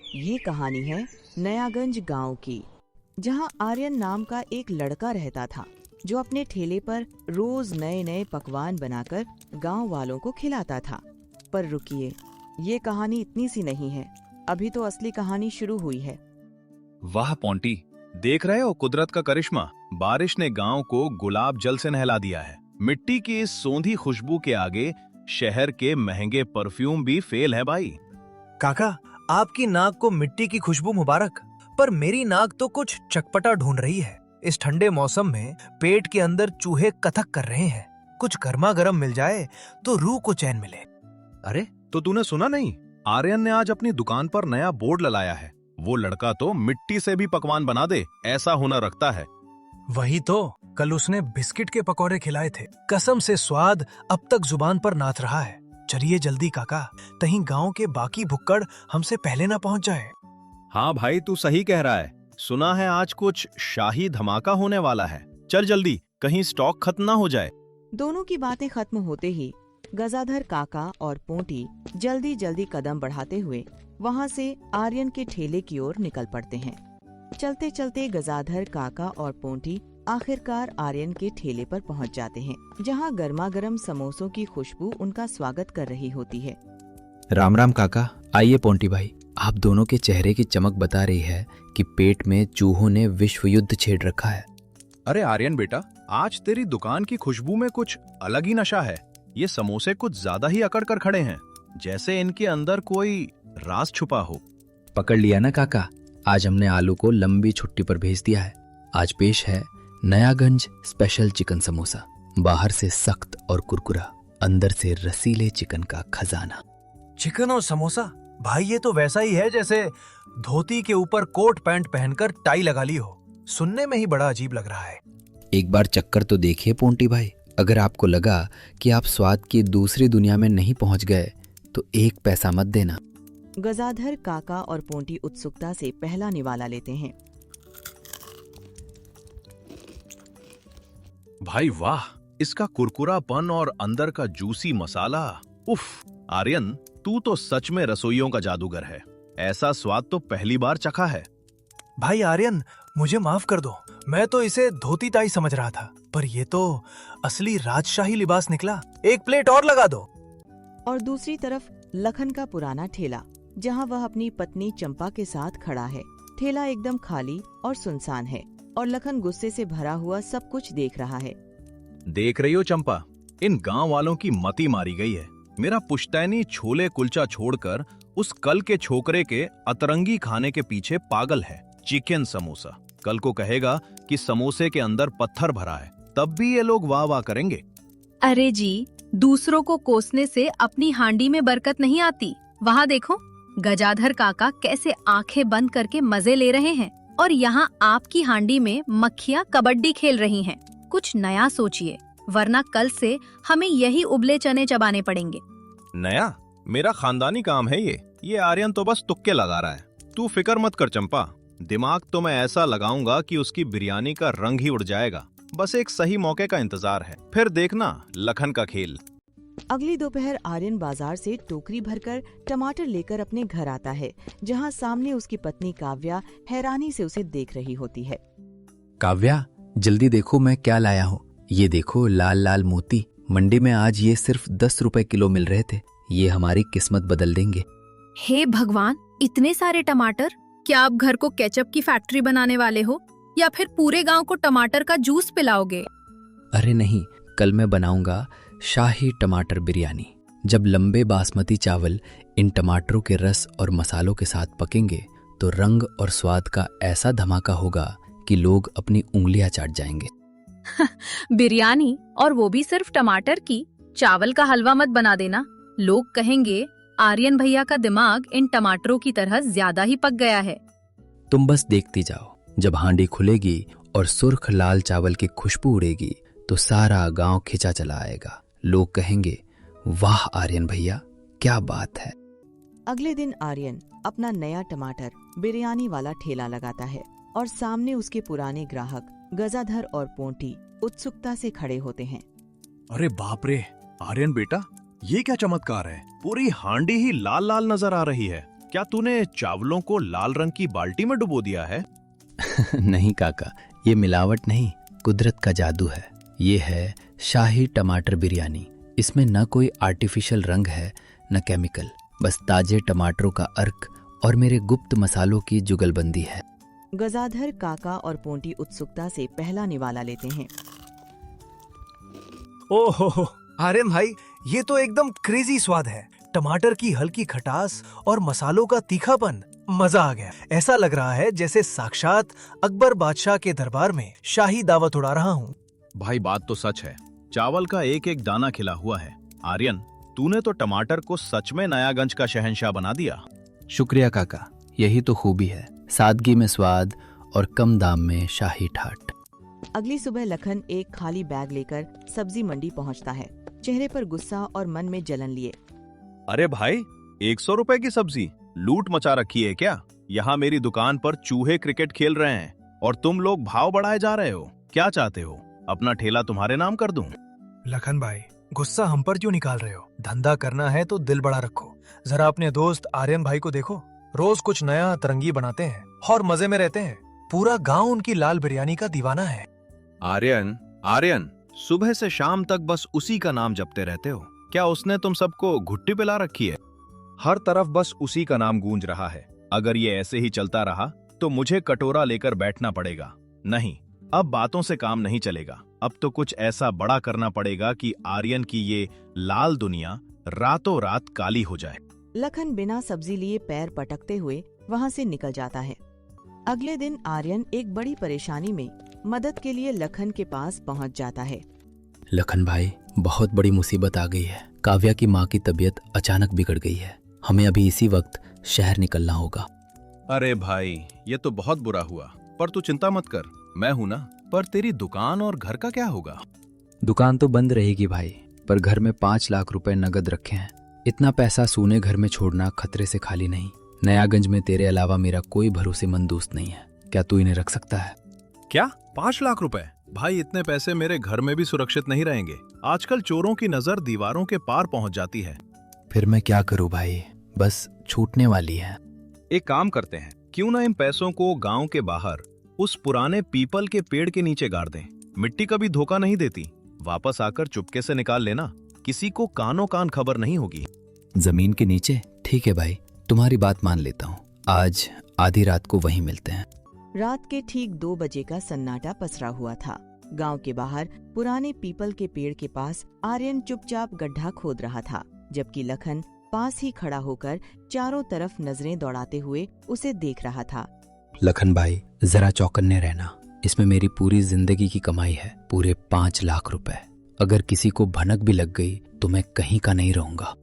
ये कहानी है नयागंज गांव की, जहां आर्यन नाम का एक लड़का रहता था जो अपने ठेले पर रोज नए नए पकवान बनाकर गांव वालों को खिलाता था। पर रुकिए, ये कहानी इतनी सी नहीं है, अभी तो असली कहानी शुरू हुई है। वाह पोंटी, देख रहे हो कुदरत का करिश्मा। बारिश ने गांव को गुलाब जल से नहला दिया है। मिट्टी की इस सोंधी खुशबू के आगे शहर के महंगे परफ्यूम भी फेल है भाई। काका, आपकी नाक को मिट्टी की खुशबू मुबारक, पर मेरी नाक तो कुछ चटपटा ढूंढ रही है। इस ठंडे मौसम में पेट के अंदर चूहे कथक कर रहे हैं। कुछ गर्मा गर्म मिल जाए तो रूह को चैन मिले। अरे तो तूने सुना नहीं, आर्यन ने आज अपनी दुकान पर नया बोर्ड लगाया है। वो लड़का तो मिट्टी से भी पकवान बना दे ऐसा हुनर रखता है। वही तो, कल उसने बिस्किट के पकौड़े खिलाए थे। कसम से स्वाद अब तक जुबान पर नाच रहा है। चलिए जल्दी काका, कहीं गांव के बाकी भुक्कड़ हमसे पहले ना पहुंच जाए। हाँ भाई, तू सही कह रहा है। सुना है आज कुछ शाही धमाका होने वाला है। चल जल्दी, कहीं स्टॉक खत्म ना हो जाए। दोनों की बातें खत्म होते ही गजाधर काका और पोंटी जल्दी जल्दी कदम बढ़ाते हुए वहां से आर्यन के ठेले की ओर निकल पड़ते हैं। चलते चलते गजाधर काका और पोंटी आखिरकार आर्यन के ठेले पर पहुंच जाते हैं, जहां गर्मा गर्म समोसों की खुशबू उनका स्वागत कर रही होती है। राम राम काका। आइए पोंटी भाई, आप दोनों के चेहरे की चमक बता रही है कि पेट में चूहों ने विश्व युद्ध छेड़ रखा है। अरे आर्यन बेटा, आज तेरी दुकान की खुशबू में कुछ अलग ही नशा है। ये समोसे कुछ ज्यादा ही अकड़ कर खड़े हैं, जैसे इनके अंदर कोई राज छुपा हो। पकड़ लिया ना काका, आज हमने आलू को लंबी छुट्टी पर भेज दिया है। आज पेश है नयागंज स्पेशल चिकन समोसा। बाहर से सख्त और कुरकुरा, अंदर से रसीले चिकन का खजाना। चिकन और समोसा? भाई ये तो वैसा ही है जैसे धोती के ऊपर कोट पैंट पहनकर टाई लगा ली हो। सुनने में ही बड़ा अजीब लग रहा है। एक बार चक्कर तो देखिए पोंटी भाई। अगर आपको लगा कि आप स्वाद की दूसरी दुनिया में नहीं पहुंच गए तो एक पैसा मत देना। गजाधर काका और पोंटी उत्सुकता से पहला निवाला लेते हैं। भाई वाह, इसका कुरकुरापन और अंदर का जूसी मसाला। उफ, आर्यन तू तो सच में रसोइयों का जादूगर है। ऐसा स्वाद तो पहली बार चखा है। भाई आर्यन, मुझे माफ कर दो। मैं तो इसे धोती टाई समझ रहा था, पर ये तो असली राजशाही लिबास निकला। एक प्लेट और लगा दो। और दूसरी तरफ लखन का पुराना ठेला, जहां वह अपनी पत्नी चंपा के साथ खड़ा है। ठेला एकदम खाली और सुनसान है और लखन गुस्से से भरा हुआ सब कुछ देख रहा है। देख रही हो चंपा, इन गांव वालों की मती मारी गई है। मेरा पुश्तैनी छोले कुलचा छोड़कर उस कल के छोकरे के अतरंगी खाने के पीछे पागल है। चिकन समोसा कल को कहेगा कि समोसे के अंदर पत्थर भरा है, तब भी ये लोग वाह वाह करेंगे। अरे जी, दूसरों को कोसने से अपनी हांडी में बरकत नहीं आती। वहाँ देखो, गजाधर काका कैसे आंखें बंद करके मजे ले रहे हैं, और यहाँ आपकी हांडी में मक्खियाँ कबड्डी खेल रही हैं। कुछ नया सोचिए, वरना कल से हमें यही उबले चने चबाने पड़ेंगे। नया? मेरा खानदानी काम है ये आर्यन तो बस तुक्के लगा रहा है। तू फिक्र मत कर चंपा, दिमाग तो मैं ऐसा लगाऊंगा कि उसकी बिरयानी का रंग ही उड़ जाएगा। बस एक सही मौके का इंतजार है, फिर देखना लखन का खेल। अगली दोपहर आर्यन बाजार से टोकरी भरकर टमाटर लेकर अपने घर आता है, जहां सामने उसकी पत्नी काव्या हैरानी से उसे देख रही होती है। काव्या, जल्दी देखो मैं क्या लाया हूँ। ये देखो, लाल लाल मोती। मंडी में आज ये सिर्फ 10 रुपए किलो मिल रहे थे। ये हमारी किस्मत बदल देंगे। हे भगवान, इतने सारे टमाटर! क्या आप घर को केचप की फैक्ट्री बनाने वाले हो, या फिर पूरे गांव को टमाटर का जूस पिलाओगे? अरे नहीं, कल मैं बनाऊंगा शाही टमाटर बिरयानी। जब लंबे बासमती चावल इन टमाटरों के रस और मसालों के साथ पकेंगे तो रंग और स्वाद का ऐसा धमाका होगा कि लोग अपनी उंगलियां चाट जाएंगे। बिरयानी, और वो भी सिर्फ टमाटर की? चावल का हलवा मत बना देना। लोग कहेंगे आर्यन भैया का दिमाग इन टमाटरों की तरह ज्यादा ही पक गया है। तुम बस देखती जाओ, जब हांडी खुलेगी और सुर्ख लाल चावल की खुशबू उड़ेगी तो सारा गांव खिंचा चला आएगा। लोग कहेंगे, वाह आर्यन भैया, क्या बात है। अगले दिन आर्यन अपना नया टमाटर बिरयानी वाला ठेला लगाता है और सामने उसके पुराने ग्राहक गजाधर और पोंटी उत्सुकता से खड़े होते हैं। अरे बाप रे, आर्यन बेटा, ये क्या चमत्कार है। पूरी हांडी ही लाल लाल नजर आ रही है। क्या तूने चावलों को लाल रंग की बाल्टी में डुबो दिया है? नहीं काका, ये मिलावट नहीं, कुदरत का जादू है। ये है शाही टमाटर बिरयानी। इसमें न कोई आर्टिफिशियल रंग है न केमिकल, बस ताजे टमाटरों का अर्क और मेरे गुप्त मसालों की जुगलबंदी है। गजाधर काका और पोंटी उत्सुकता से पहला निवाला लेते हैं। ओहो आर्यन भाई, ये तो एकदम क्रेजी स्वाद है। टमाटर की हल्की खटास और मसालों का तीखापन, मजा आ गया। ऐसा लग रहा है जैसे साक्षात अकबर बादशाह के दरबार में शाही दावत उड़ा रहा हूँ। भाई बात तो सच है, चावल का एक एक दाना खिला हुआ है। आर्यन, तूने तो टमाटर को सच में नयागंज का शहंशाह बना दिया। शुक्रिया काका, यही तो खूबी है, सादगी में स्वाद और कम दाम में शाही ठाट। अगली सुबह लखन एक खाली बैग लेकर सब्जी मंडी पहुंचता है, चेहरे पर गुस्सा और मन में जलन लिए। अरे भाई, 100 रुपए की सब्जी, लूट मचा रखी है क्या? यहाँ मेरी दुकान पर चूहे क्रिकेट खेल रहे हैं और तुम लोग भाव बढ़ाए जा रहे हो। क्या चाहते हो, अपना ठेला तुम्हारे नाम कर दूं? लखन भाई, गुस्सा हम पर क्यों निकाल रहे हो? धंधा करना है तो दिल बड़ा रखो। जरा अपने दोस्त आर्यन भाई को देखो, रोज कुछ नया तरंगी बनाते हैं और मजे में रहते हैं। पूरा गांव उनकी लाल बिरयानी का दीवाना है। आर्यन, सुबह से शाम तक बस उसी का नाम जपते रहते हो। क्या उसने तुम सबको घुट्टी पिला रखी है? हर तरफ बस उसी का नाम गूंज रहा है। अगर ये ऐसे ही चलता रहा तो मुझे कटोरा लेकर बैठना पड़ेगा। नहीं, अब बातों से काम नहीं चलेगा। अब तो कुछ ऐसा बड़ा करना पड़ेगा कि आर्यन की ये लाल दुनिया रातों रात काली हो जाए। लखन बिना सब्जी लिए पैर पटकते हुए वहां से निकल जाता है। अगले दिन आर्यन एक बड़ी परेशानी में मदद के लिए लखन के पास पहुंच जाता है। लखन भाई, बहुत बड़ी मुसीबत आ गई है। काव्या की माँ की तबीयत अचानक बिगड़ गई है। हमें अभी इसी वक्त शहर निकलना होगा। अरे भाई, ये तो बहुत बुरा हुआ, पर तू चिंता मत कर, मैं हूं ना। पर तेरी दुकान और घर का क्या होगा? दुकान तो बंद रहेगी भाई, पर घर में 5 लाख रुपए नगद रखे हैं। इतना पैसा सूने घर में छोड़ना खतरे से खाली नहीं। नयागंज में तेरे अलावा मेरा कोई भरोसेमंद दोस्त नहीं है। क्या तू इन्हें रख सकता है? क्या 5 लाख रुपए? भाई, इतने पैसे मेरे घर में भी सुरक्षित नहीं रहेंगे। आजकल चोरों की नजर दीवारों के पार पहुंच जाती है। फिर मैं क्या करूं भाई, बस छूटने वाली है। एक काम करते हैं, क्यों ना इन पैसों को गांव के बाहर उस पुराने पीपल के पेड़ के नीचे गाड़ दें। मिट्टी कभी धोखा नहीं देती। वापस आकर चुपके से निकाल लेना, किसी को कानो कान खबर नहीं होगी। जमीन के नीचे? ठीक है भाई, तुम्हारी बात मान लेता हूँ। आज आधी रात को वहीं मिलते हैं। रात के ठीक 2 बजे का सन्नाटा पसरा हुआ था। गांव के बाहर पुराने पीपल के पेड़ के पास आर्यन चुपचाप गड्ढा खोद रहा था, जबकि लखन पास ही खड़ा होकर चारों तरफ नजरें दौड़ाते हुए उसे देख रहा था। लखन भाई, जरा चौकन्ने रहना। इसमें मेरी पूरी जिंदगी की कमाई है, पूरे 5 लाख रुपए। अगर किसी को भनक भी लग गई तो मैं कहीं का नहीं रहूंगा।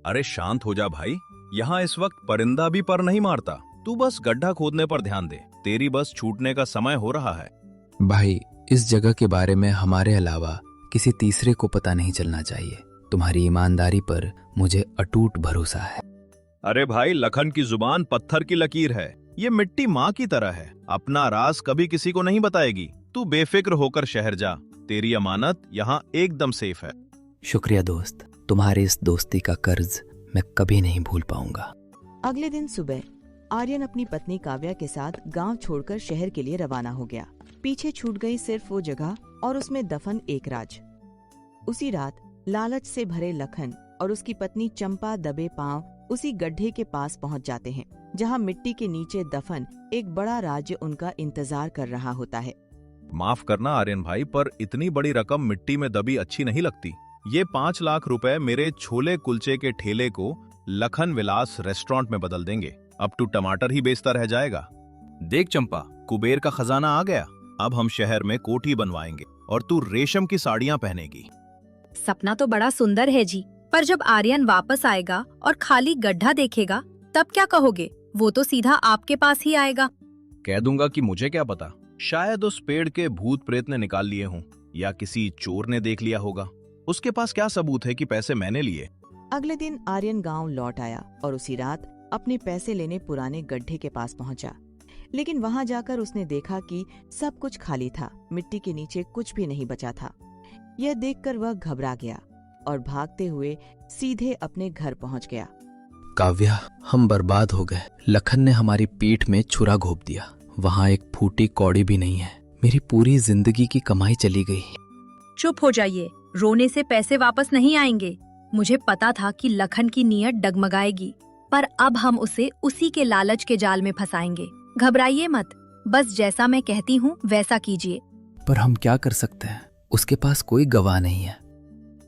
अरे शांत हो जा भाई, यहाँ इस वक्त परिंदा भी पर नहीं मारता। तू बस गड्ढा खोदने पर ध्यान दे, तेरी बस छूटने का समय हो रहा है। भाई, इस जगह के बारे में हमारे अलावा किसी तीसरे को पता नहीं चलना चाहिए। तुम्हारी ईमानदारी पर मुझे अटूट भरोसा है। अरे भाई, लखन की जुबान पत्थर की लकीर है। ये मिट्टी माँ की तरह है, अपना राज कभी किसी को नहीं बताएगी। तू बेफिक्र होकर शहर जा, तेरी अमानत यहाँ एकदम सेफ है। शुक्रिया दोस्त, तुम्हारी इस दोस्ती का कर्ज मैं कभी नहीं भूल पाऊंगा। अगले दिन सुबह आर्यन अपनी पत्नी काव्या के साथ गांव छोड़कर शहर के लिए रवाना हो गया। पीछे छूट गई सिर्फ वो जगह और उसमें दफन एक राज। उसी रात लालच से भरे लखन और उसकी पत्नी चंपा दबे पांव उसी गड्ढे के पास पहुंच जाते हैं, जहां मिट्टी के नीचे दफन एक बड़ा राज्य उनका इंतजार कर रहा होता है। माफ करना आर्यन भाई, पर इतनी बड़ी रकम मिट्टी में दबी अच्छी नहीं लगती। ये 5 लाख रुपए मेरे छोले कुलचे के ठेले को लखन विलास रेस्टोरेंट में बदल देंगे। अब तू टमाटर ही बेचता रह जाएगा। देख चंपा, कुबेर का खजाना आ गया। अब हम शहर में कोठी बनवाएंगे और तू रेशम की साड़ियां पहनेगी। सपना तो बड़ा सुंदर है जी, पर जब आर्यन वापस आएगा और खाली गड्ढा देखेगा तब क्या कहोगे? वो तो सीधा आपके पास ही आएगा। कह दूंगा कि मुझे क्या पता, शायद उस पेड़ के भूत प्रेत ने निकाल लिए हों या किसी चोर ने देख लिया होगा। उसके पास क्या सबूत है कि पैसे मैंने लिए? अगले दिन आर्यन गांव लौट आया और उसी रात अपने पैसे लेने पुराने गड्ढे के पास पहुंचा। लेकिन वहां जाकर उसने देखा कि सब कुछ खाली था, मिट्टी के नीचे कुछ भी नहीं बचा था। यह देखकर वह घबरा गया और भागते हुए सीधे अपने घर पहुंच गया। काव्या, हम बर्बाद हो गए। लखन ने हमारी पीठ में छुरा घोंप दिया। वहाँ एक फूटी कौड़ी भी नहीं है। मेरी पूरी जिंदगी की कमाई चली गई। चुप हो जाइए, रोने से पैसे वापस नहीं आएंगे। मुझे पता था कि लखन की नीयत डगमगाएगी, पर अब हम उसे उसी के लालच के जाल में फंसाएंगे। घबराइए मत, बस जैसा मैं कहती हूँ वैसा कीजिए। पर हम क्या कर सकते हैं? उसके पास कोई गवाह नहीं है।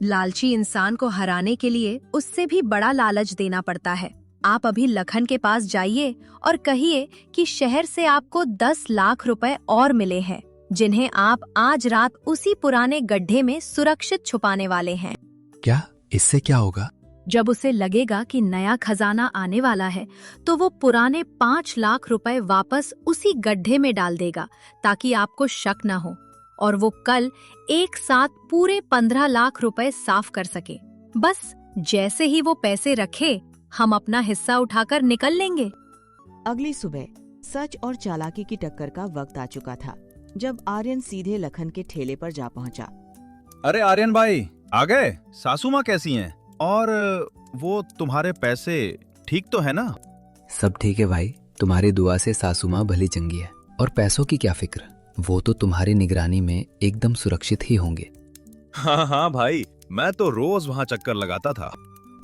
लालची इंसान को हराने के लिए उससे भी बड़ा लालच देना पड़ता है। आप अभी लखन के पास जाइए और कहिए कि शहर से आपको 10 लाख रुपए और मिले हैं, जिन्हें आप आज रात उसी पुराने गड्ढे में सुरक्षित छुपाने वाले हैं। क्या? इससे क्या होगा? जब उसे लगेगा कि नया खजाना आने वाला है, तो वो पुराने 5 लाख रुपए वापस उसी गड्ढे में डाल देगा, ताकि आपको शक न हो, और वो कल एक साथ पूरे 15 लाख रुपए साफ कर सके। बस जैसे ही वो पैसे रखे, हम अपना हिस्सा उठाकर निकल लेंगे। अगली सुबह सच और चालाकी की टक्कर का वक्त आ चुका था, जब आर्यन सीधे लखन के ठेले पर जा पहुंचा। अरे आर्यन भाई, आ गए? सासू माँ कैसी हैं? और वो तुम्हारे पैसे ठीक तो है ना? सब ठीक है भाई, तुम्हारी दुआ से सासू माँ भली चंगी है। और पैसों की क्या फिक्र, वो तो तुम्हारी निगरानी में एकदम सुरक्षित ही होंगे। हाँ हाँ भाई, मैं तो रोज वहाँ चक्कर लगाता था।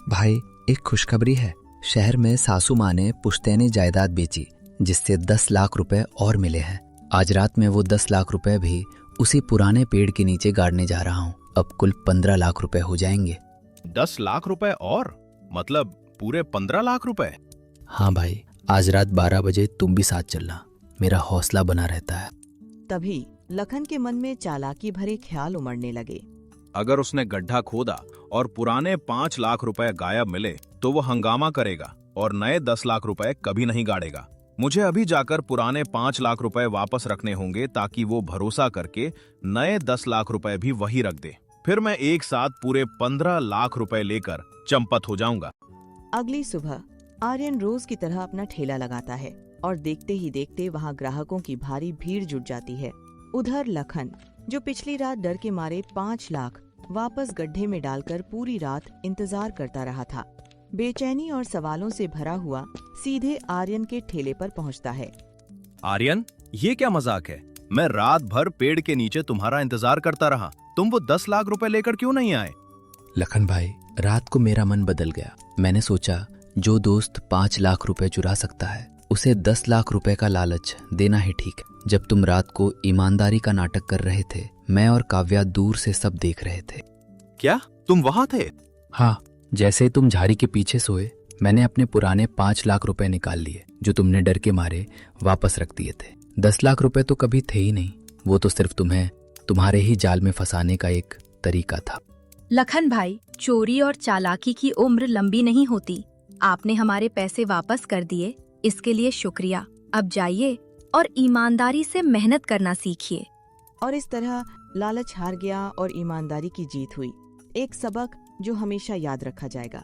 भाई, एक खुशखबरी है। शहर में सासू माँ ने पुश्तैनी जायदाद बेची, जिससे 10 लाख रुपए और मिले हैं। आज रात में वो 10 लाख रुपए भी उसी पुराने पेड़ के नीचे गाड़ने जा रहा हूँ। अब कुल 15 लाख रुपए हो जाएंगे। 10 लाख रुपए और? मतलब पूरे 15 लाख रुपए? हाँ भाई, आज रात 12 बजे तुम भी साथ चलना, मेरा हौसला बना रहता है। तभी लखन के मन में चालाकी भरे ख्याल उमड़ने लगे। अगर उसने गड्ढा खोदा और पुराने 5 लाख रुपए गायब मिले, तो वो हंगामा करेगा और नए 10 लाख रुपए कभी नहीं गाड़ेगा। मुझे अभी जाकर पुराने 5 लाख रुपए वापस रखने होंगे, ताकि वो भरोसा करके नए 10 लाख रुपए भी वही रख दे। फिर मैं एक साथ पूरे 15 लाख रुपए लेकर चंपत हो जाऊंगा। अगली सुबह आर्यन रोज की तरह अपना ठेला लगाता है और देखते ही देखते वहाँ ग्राहकों की भारी भीड़ जुट जाती है। उधर लखन, जो पिछली रात डर के मारे 5 लाख वापस गड्ढे में डालकर पूरी रात इंतजार करता रहा था, बेचैनी और सवालों से भरा हुआ सीधे आर्यन के ठेले पर पहुंचता है। आर्यन, ये क्या मजाक है? मैं रात भर पेड़ के नीचे तुम्हारा इंतजार करता रहा, तुम वो 10 लाख रुपए लेकर क्यों नहीं आए? लखन भाई, रात को मेरा मन बदल गया। मैंने सोचा, जो दोस्त 5 लाख रुपए चुरा सकता है, उसे 10 लाख रुपए का लालच देना ही ठीक है। जब तुम रात को ईमानदारी का नाटक कर रहे थे, मैं और काव्या दूर से सब देख रहे थे। क्या तुम वहां थे? हाँ, जैसे तुम झाड़ी के पीछे सोए, मैंने अपने पुराने 5 लाख रुपए निकाल लिए, जो तुमने डर के मारे वापस रख दिए थे। 10 लाख रुपए तो कभी थे ही नहीं, वो तो सिर्फ तुम्हें तुम्हारे ही जाल में फंसाने का एक तरीका था। लखन भाई, चोरी और चालाकी की उम्र लंबी नहीं होती। आपने हमारे पैसे वापस कर दिए, इसके लिए शुक्रिया। अब जाइए और ईमानदारी से मेहनत करना सीखिए। और इस तरह लालच हार गया और ईमानदारी की जीत हुई। एक सबक जो हमेशा याद रखा जाएगा।